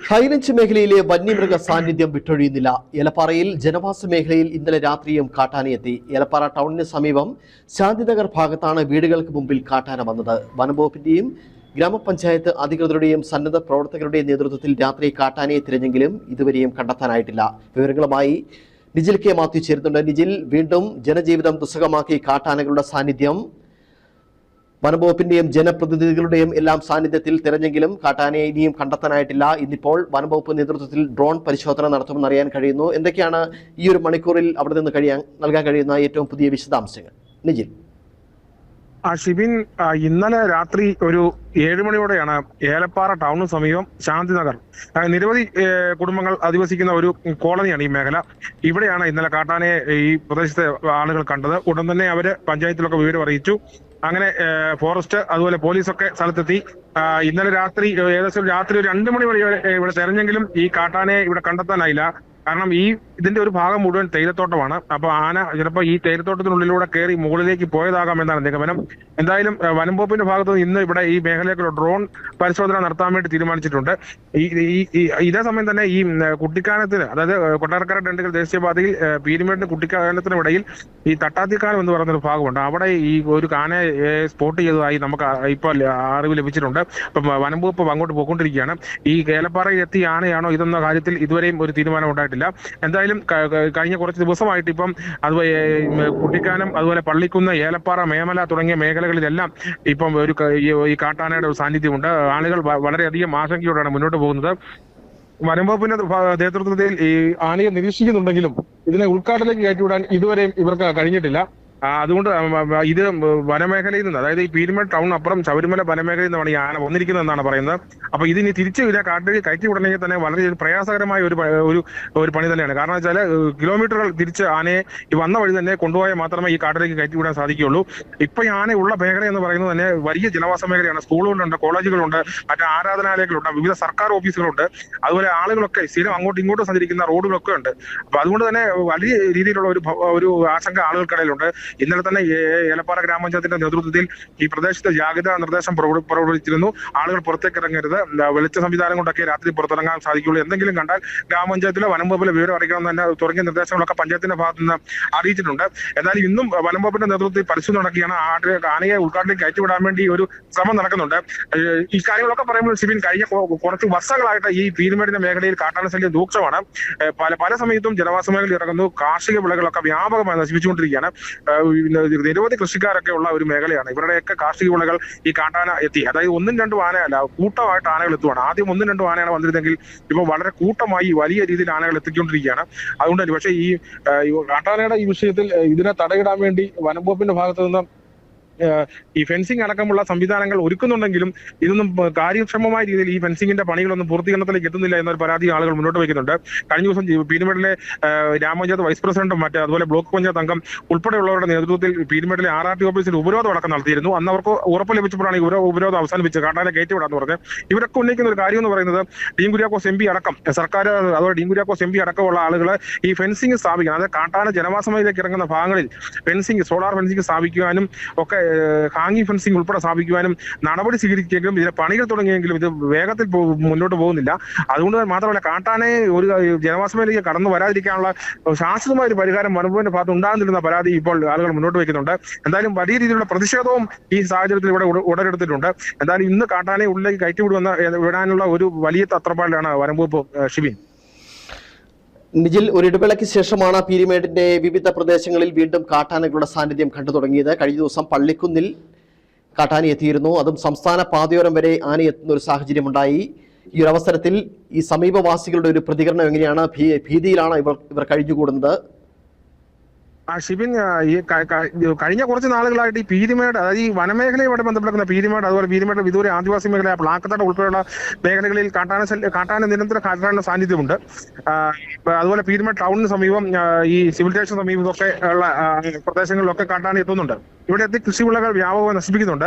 High range മേഖലയിലെ വന്യമൃഗ സാന്നിധ്യം വിട്ടൊഴിയുന്നില്ല. ഏലപ്പാറയിൽ ജനവാസ മേഖലയിൽ ഇന്നലെ രാത്രിയും കാട്ടാനയെത്തി. ഏലപ്പാറ ടൗണിന് സമീപം ശാന്തിനഗർ ഭാഗത്താണ് വീടുകൾക്ക് മുമ്പിൽ കാട്ടാന വന്നത്. വനംവകുപ്പിന്റെയും ഗ്രാമപഞ്ചായത്ത് അധികൃതരുടെയും സന്നദ്ധ പ്രവർത്തകരുടെയും നേതൃത്വത്തിൽ രാത്രി കാട്ടാനയെ തിരഞ്ഞെങ്കിലും ഇതുവരെയും കണ്ടെത്താനായിട്ടില്ല. വിവരങ്ങളുമായി നിജിൽ കെ മാത്യു ചേരുന്നുണ്ട്. നിജിൽ, വീണ്ടും ജനജീവിതം ദുസ്സഹമാക്കി കാട്ടാനകളുടെ സാന്നിധ്യം. വനംവകുപ്പിന്റെയും ജനപ്രതിനിധികളുടെയും എല്ലാം സാന്നിധ്യത്തിൽ തിരഞ്ഞെങ്കിലും കാട്ടാനയെ ഇനിയും കണ്ടെത്താനായിട്ടില്ല. ഇന്നിപ്പോൾ വനംവകുപ്പ് നേതൃത്വത്തിൽ ഡ്രോൺ പരിശോധന നടത്തുമെന്ന് അറിയാൻ കഴിയുന്നു. എന്തൊക്കെയാണ് ഈ ഒരു മണിക്കൂറിൽ അവിടെ നിന്ന് നൽകാൻ കഴിയുന്ന ഏറ്റവും പുതിയ വിശദാംശങ്ങൾ? നിജിൽ. ഷിബിൻ, ഇന്നലെ രാത്രി ഒരു 7 മണിയോടെയാണ് ഏലപ്പാറ ടൗണിന് സമീപം ശാന്തിനഗർ, നിരവധി കുടുംബങ്ങൾ അധിവസിക്കുന്ന ഒരു കോളനിയാണ് ഈ മേഖല. ഇവിടെയാണ് ഇന്നലെ കാട്ടാനയെ ഈ പ്രദേശത്തെ ആളുകൾ കണ്ടത്. ഉടൻ തന്നെ അവര് പഞ്ചായത്തിലൊക്കെ വിവരം അറിയിച്ചു. അങ്ങനെ ഫോറസ്റ്റ് അതുപോലെ പോലീസൊക്കെ സ്ഥലത്തെത്തി. ഇന്നലെ രാത്രി ഏകദേശം രാത്രി ഒരു 2 മണി വരെ ഇവിടെ തെരഞ്ഞെങ്കിലും ഈ കാട്ടാനയെ ഇവിടെ കണ്ടെത്താനായില്ല. കാരണം ഇതിന്റെ ഒരു ഭാഗം മുഴുവൻ തേയിലത്തോട്ടമാണ്. അപ്പൊ ആന ചിലപ്പോൾ ഈ തേയിലത്തോട്ടത്തിനുള്ളിലൂടെ കയറി മുകളിലേക്ക് പോയതാകാം എന്നാണ് നിഗമനം. എന്തായാലും വനം വകുപ്പിന്റെ ഭാഗത്ത് നിന്ന് ഇന്ന് ഇവിടെ ഈ മേഖലയിലേക്കുള്ള ഡ്രോൺ പരിശോധന നടത്താൻ വേണ്ടി തീരുമാനിച്ചിട്ടുണ്ട്. ഇതേ സമയം തന്നെ ഈ കുട്ടിക്കാനത്തിന്, അതായത് കൊട്ടാരക്കര ഡണ്ടുകൾ ദേശീയപാതയിൽ പീരുമേടിന് കുട്ടിക്കാനത്തിനും ഇടയിൽ ഈ തട്ടാത്തിക്കാനം എന്ന് പറയുന്ന ഒരു ഭാഗമുണ്ട്. അവിടെ ഈ ഒരു കാനയെ സ്പോട്ട് ചെയ്തതായി നമുക്ക് ഇപ്പോൾ അറിവ് ലഭിച്ചിട്ടുണ്ട്. ഇപ്പം വനം വകുപ്പ് അങ്ങോട്ട് പോയിക്കൊണ്ടിരിക്കുകയാണ്. ഈ ഏലപ്പാറയിൽ എത്തിയ ആനയാണോ ഇതെന്ന കാര്യത്തിൽ ഇതുവരെയും ഒരു തീരുമാനം ഉണ്ടായിട്ടില്ല. എന്തായാലും കഴിഞ്ഞ കുറച്ച് ദിവസമായിട്ട് ഇപ്പം അതുപോലെ കുട്ടിക്കാനം, അതുപോലെ പള്ളിക്കുന്ന്, ഏലപ്പാറ, മേമല തുടങ്ങിയ മേഖലകളിലെല്ലാം ഇപ്പം ഈ കാട്ടാനയുടെ ഒരു സാന്നിധ്യമുണ്ട്. ആളുകൾ വളരെയധികം ആശങ്കയോടെയാണ് മുന്നോട്ട് പോകുന്നത്. വനംവകുപ്പിന്റെ നേതൃത്വത്തിൽ ഈ ആനയെ നിരീക്ഷിക്കുന്നുണ്ടെങ്കിലും ഇതിനെ ഉൾക്കാട്ടിലേക്ക് കയറ്റിവിടാൻ ഇതുവരെയും ഇവർക്ക് കഴിഞ്ഞിട്ടില്ല. അതുകൊണ്ട് ഇത് വനമേഖലയിൽ നിന്ന്, അതായത് ഈ പീരുമേട് ടൗൺ അപ്പുറം ശബരിമല വനമേഖലയിൽ നിന്നാണ് ഈ ആന വന്നിരിക്കുന്നതെന്നാണ് പറയുന്നത്. അപ്പൊ ഇതിനി തിരിച്ചു കാട്ടിലേക്ക് കയറ്റി വിടണമെങ്കിൽ തന്നെ വളരെ പ്രയാസകരമായ ഒരു പണി തന്നെയാണ്. കാരണം വെച്ചാൽ കിലോമീറ്ററുകൾ തിരിച്ച് ആനയെ ഈ വന്ന വഴി തന്നെ കൊണ്ടുപോയാൽ മാത്രമേ ഈ കാട്ടിലേക്ക് കയറ്റി വിടാൻ സാധിക്കുകയുള്ളൂ. ഇപ്പൊ ഈ ആനയുള്ള മേഖല എന്ന് പറയുന്നത് തന്നെ വലിയ ജനവാസ മേഖലയാണ്. സ്കൂളുകളുണ്ട്, കോളേജുകളുണ്ട്, മറ്റു ആരാധനാലയങ്ങളുണ്ട്, വിവിധ സർക്കാർ ഓഫീസുകളുണ്ട്. അതുപോലെ ആളുകളൊക്കെ സ്ഥിരം അങ്ങോട്ടും ഇങ്ങോട്ടും സഞ്ചരിക്കുന്ന റോഡുകളൊക്കെ ഉണ്ട്. അപ്പൊ അതുകൊണ്ട് തന്നെ വലിയ രീതിയിലുള്ള ഒരു ആശങ്ക ആളുകൾക്കിടയിലുണ്ട്. ഇന്നലെ തന്നെ ഏലപ്പാറ ഗ്രാമപഞ്ചായത്തിന്റെ നേതൃത്വത്തിൽ ഈ പ്രദേശത്ത് ജാഗ്രതാ നിർദ്ദേശം പുറപ്പെടുവിച്ചിരുന്നു. ആളുകൾ പുറത്തേക്ക് ഇറങ്ങരുത്, വെളിച്ച സംവിധാനം കൊണ്ടൊക്കെ രാത്രി പുറത്തിറങ്ങാൻ സാധിക്കുള്ളൂ, എന്തെങ്കിലും കണ്ടാൽ ഗ്രാമപഞ്ചായത്തിലോ വനം വകുപ്പിലെ വിവരം അറിയിക്കണം തന്നെ തുടങ്ങിയ നിർദ്ദേശങ്ങളൊക്കെ പഞ്ചായത്തിന്റെ ഭാഗത്ത് നിന്ന് അറിയിച്ചിട്ടുണ്ട്. എന്നാലും ഇന്നും വനം വകുപ്പിന്റെ നേതൃത്വത്തിൽ പരിശോധന നടക്കുകയാണ്. ആനയെ ഉൾക്കാട്ടിലേക്ക് കയറ്റിവിടാൻ വേണ്ടി ഒരു ശ്രമം നടക്കുന്നുണ്ട്. ഈ കാര്യങ്ങളൊക്കെ പറയുമ്പോൾ ഷിബിൻ, കഴിഞ്ഞ കുറച്ച് വർഷങ്ങളായിട്ട് ഈ പീരുമേടിന്റെ മേഖലയിൽ കാട്ടാന ശല്യം രൂക്ഷമാണ്. പല സമയത്തും ജനവാസ മേഖലയിൽ ഇറങ്ങുന്നു. കാർഷിക വിളകളൊക്കെ വ്യാപകമായി നശിപ്പിച്ചുകൊണ്ടിരിക്കുകയാണ്. നിരവധി കൃഷിക്കാരൊക്കെ ഉള്ള ഒരു മേഖലയാണ്. ഇവരുടെയൊക്കെ കാർഷിക വിളകൾ ഈ കാട്ടാന എത്തി. അതായത് 1-2 ആനയല്ല, കൂട്ടമായിട്ട് ആനകൾ എത്തുവാണ്. ആദ്യം 1-2 ആനയാണ് വന്നിരുന്നെങ്കിൽ ഇപ്പോൾ വളരെ കൂട്ടമായി വലിയ രീതിയിൽ ആനകൾ എത്തിക്കൊണ്ടിരിക്കുകയാണ്. അതുകൊണ്ട് തന്നെ പക്ഷേ ഈ കാട്ടാനയുടെ ഈ വിഷയത്തിൽ ഇതിനെ തടയിടാൻ വേണ്ടി വനം വകുപ്പിന്റെ ഭാഗത്തു നിന്ന് ഈ ഫെൻസിംഗ് അടക്കമുള്ള സംവിധാനങ്ങൾ ഒരുക്കുന്നുണ്ടെങ്കിലും ഇതൊന്നും കാര്യക്ഷമമായ രീതിയിൽ ഈ ഫെൻസിംഗിന്റെ പണികളൊന്നും പൂർത്തീകരണത്തിലേക്ക് എത്തുന്നില്ല എന്നൊരു പരാതി ആളുകൾ മുന്നോട്ട് വയ്ക്കുന്നുണ്ട്. കഴിഞ്ഞ ദിവസം പീരുമേടിലെ ഗ്രാമപഞ്ചായത്ത് വൈസ് പ്രസിഡന്റും അതുപോലെ ബ്ലോക്ക് പഞ്ചായത്ത് അംഗം ഉൾപ്പെടെയുള്ളവരുടെ നേതൃത്വത്തിൽ പീരുമേടിലെ RRT ഓഫീസിൽ ഉപരോധം അടക്കം നടത്തിയിരുന്നു. അന്ന് അവർക്ക് ഉറപ്പ് ലഭിച്ചപ്പോഴാണ് ഈ ഉപരോധം അവസാനിപ്പിച്ചത്. കാട്ടാനെ കയറ്റിവിടാന്ന് പറഞ്ഞത്. ഇവരൊക്കെ ഉന്നയിക്കുന്ന ഒരു കാര്യം എന്ന് പറയുന്നത് ഡീൻ കുര്യാക്കോസ് MP അടക്കം, സർക്കാർ അതുപോലെ ഡീൻ കുര്യാക്കോസ് MP അടക്കമുള്ള ആളുകൾ ഈ ഫെൻസിംഗ് സ്ഥാപിക്കണം, അതായത് കാട്ടാന ജനവാസമയിലേക്ക് ഇറങ്ങുന്ന ഭാഗങ്ങളിൽ ഫെൻസിംഗ്, സോളാർ ഫെൻസിംഗ് സ്ഥാപിക്കുവാനും ഒക്കെ ഹാങ്ങിങ് ഫെൻസിംഗ് ഉൾപ്പെടെ സ്ഥാപിക്കുവാനും നടപടി സ്വീകരിച്ചെങ്കിലും ഇതിന്റെ പണികൾ തുടങ്ങിയെങ്കിലും ഇത് വേഗത്തിൽ മുന്നോട്ട് പോകുന്നില്ല. അതുകൊണ്ട് മാത്രമല്ല, കാട്ടാനയെ ഒരു ജനവാസമേലേക്ക് കടന്നു വരാതിരിക്കാനുള്ള ശാശ്വതമായ ഒരു പരിഹാരം വനംവകുപ്പിന്റെ ഭാഗത്ത് ഉണ്ടാകുന്നില്ലെന്ന പരാതി ഇപ്പോൾ ആളുകൾ മുന്നോട്ട് വയ്ക്കുന്നുണ്ട്. എന്തായാലും വലിയ രീതിയിലുള്ള പ്രതിഷേധവും ഈ സാഹചര്യത്തിൽ ഇവിടെ ഉടലെടുത്തിട്ടുണ്ട്. എന്തായാലും ഇന്ന് കാട്ടാനയെ ഉള്ളിലേക്ക് വിടാനുള്ള ഒരു വലിയ തത്രപ്പാടിലാണ് വനംവകുപ്പ്. ഷിബിൻ. നിജിൽ, ഒരു ഇടവേളയ്ക്ക് ശേഷമാണ് പീരുമേടിന്റെ വിവിധ പ്രദേശങ്ങളിൽ വീണ്ടും കാട്ടാനകളുടെ സാന്നിധ്യം കണ്ടു തുടങ്ങിയത്. കഴിഞ്ഞ ദിവസം പള്ളിക്കുന്നിൽ കാട്ടാന എത്തിയിരുന്നു. അതും സംസ്ഥാന പാതയോരം വരെ ആന എത്തുന്ന ഒരു സാഹചര്യമുണ്ടായി. ഈ ഒരു അവസരത്തിൽ ഈ സമീപവാസികളുടെ ഒരു പ്രതികരണം എങ്ങനെയാണ്? ഭീതിയിലാണ് ഇവർ കഴിഞ്ഞുകൂടുന്നത്? ഷിബിൻ, ഈ കഴിഞ്ഞ കുറച്ച് നാളുകളായിട്ട് ഈ പീരുമേട്, അതായത് ഈ വനമേഖലയുമായി ബന്ധപ്പെടുന്ന പീരുമേട്, അതുപോലെ പീരുമേട് വിദൂര ആദിവാസി മേഖല, പ്ലാക്കത്തട ഉൾപ്പെടെയുള്ള മേഖലകളിൽ കാട്ടാന നിരന്തര കാട്ടാന സാന്നിധ്യമുണ്ട്. അതുപോലെ പീരുമേട് ടൗണിന് സമീപം, ഈ സിവിൽ സ്റ്റേഷൻ സമീപമൊക്കെ ഉള്ള പ്രദേശങ്ങളിലൊക്കെ കാട്ടാന എത്തുന്നുണ്ട്. ഇവിടെ എത്തി കൃഷിവിളകൾ വ്യാപകമായി നശിപ്പിക്കുന്നുണ്ട്.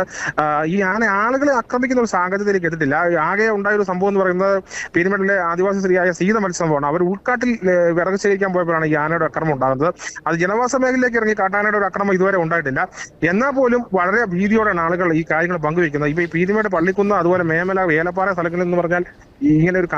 ഈ ആളുകളെ ആക്രമിക്കുന്ന ഒരു സാഹചര്യത്തിലേക്ക് എത്തിയിട്ടില്ല. ആകെ ഉണ്ടായ ഒരു സംഭവം എന്ന് പറയുന്നത് പീരുമേടിലെ ആദിവാസി സ്ത്രീയായ സീത മത്സ്യമാണ്. അവർ ഉൾക്കാട്ടിൽ വിറക് ശേഖരിക്കാൻ പോയപ്പോഴാണ് ഈ ആനയുടെ ആക്രമണം ഉണ്ടാകുന്നത്. അത് ജനവാസ മേഖലയിലേക്ക് ഇറങ്ങി കാട്ടാനയുടെ ഒരു ആക്രമണം ഇതുവരെ ഉണ്ടായിട്ടില്ല. എന്നാൽ പോലും വളരെ ഭീതിയോടെയാണ് ആളുകൾ ഈ കാര്യങ്ങൾ പങ്കുവയ്ക്കുന്നത്. ഇപ്പൊ ഈ പീരുമേട്, പള്ളിക്കുന്ന്, അതുപോലെ മേമല, ഏലപ്പാറ സ്ഥലങ്ങളിൽ എന്ന് പറഞ്ഞാൽ ഇങ്ങനെ ഒരു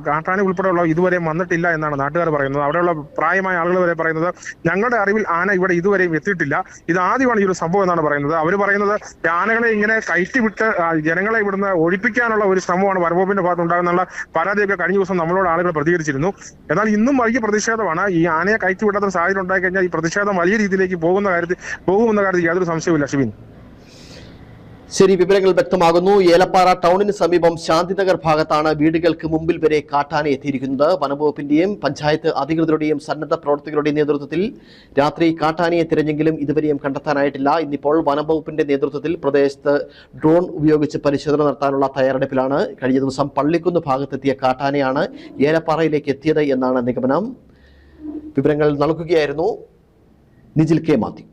കാട്ടാന ഉൾപ്പെടെയുള്ള ഇതുവരെ വന്നിട്ടില്ല എന്നാണ് നാട്ടുകാർ പറയുന്നത്. അവിടെയുള്ള പ്രായമായ ആളുകൾ വരെ പറയുന്നത് ഞങ്ങളുടെ അറിവിൽ ആന ഇവിടെ ഇതുവരെയും എത്തിയിട്ടില്ല, ഇത് ആദ്യമാണ് ഈ ഒരു സംഭവം എന്നാണ് പറയുന്നത്. അവർ പറയുന്നത് ആനകളെ ഇങ്ങനെ കയറ്റിവിട്ട് ജനങ്ങളെ ഇവിടുന്ന് ഒഴിപ്പിക്കാനുള്ള ഒരു ശ്രമമാണ് വനംവകുപ്പിന്റെ ഭാഗത്ത് ഉണ്ടാകുന്നുള്ള പരാതിയൊക്കെ കഴിഞ്ഞ ദിവസം നമ്മളോട് ആളുകൾ പ്രതികരിച്ചിരുന്നു. എന്നാൽ ഇന്നും വലിയ പ്രതിഷേധമാണ്. ഈ ആനയെ കയറ്റിവിടാത്ത സാഹചര്യം ഉണ്ടായി കഴിഞ്ഞാൽ ഈ പ്രതിഷേധം വലിയ രീതിയിലേക്ക് പോകുമെന്ന കാര്യത്തിൽ യാതൊരു സംശയവുമില്ല. ഷിബിൻ, ശരി, വിവരങ്ങൾ വ്യക്തമാകുന്നു. ഏലപ്പാറ ടൗണിന് സമീപം ശാന്തിനഗർ ഭാഗത്താണ് വീടുകൾക്ക് മുമ്പിൽ വരെ കാട്ടാന എത്തിയിരിക്കുന്നത്. വനംവകുപ്പിന്റെയും പഞ്ചായത്ത് അധികൃതരുടെയും സന്നദ്ധ പ്രവർത്തകരുടെയും നേതൃത്വത്തിൽ രാത്രി കാട്ടാനയെ തിരഞ്ഞെങ്കിലും ഇതുവരെയും കണ്ടെത്താനായിട്ടില്ല. ഇന്നിപ്പോൾ വനംവകുപ്പിന്റെ നേതൃത്വത്തിൽ പ്രദേശത്ത് ഡ്രോൺ ഉപയോഗിച്ച് പരിശോധന നടത്താനുള്ള തയ്യാറെടുപ്പിലാണ്. കഴിഞ്ഞ ദിവസം പള്ളിക്കുന്ന് ഭാഗത്തെത്തിയ കാട്ടാനയാണ് ഏലപ്പാറയിലേക്ക് എത്തിയത് എന്നാണ് നിഗമനം. വിവരങ്ങൾ നൽകുകയായിരുന്നു നിജിൽ കെ മാത്യു.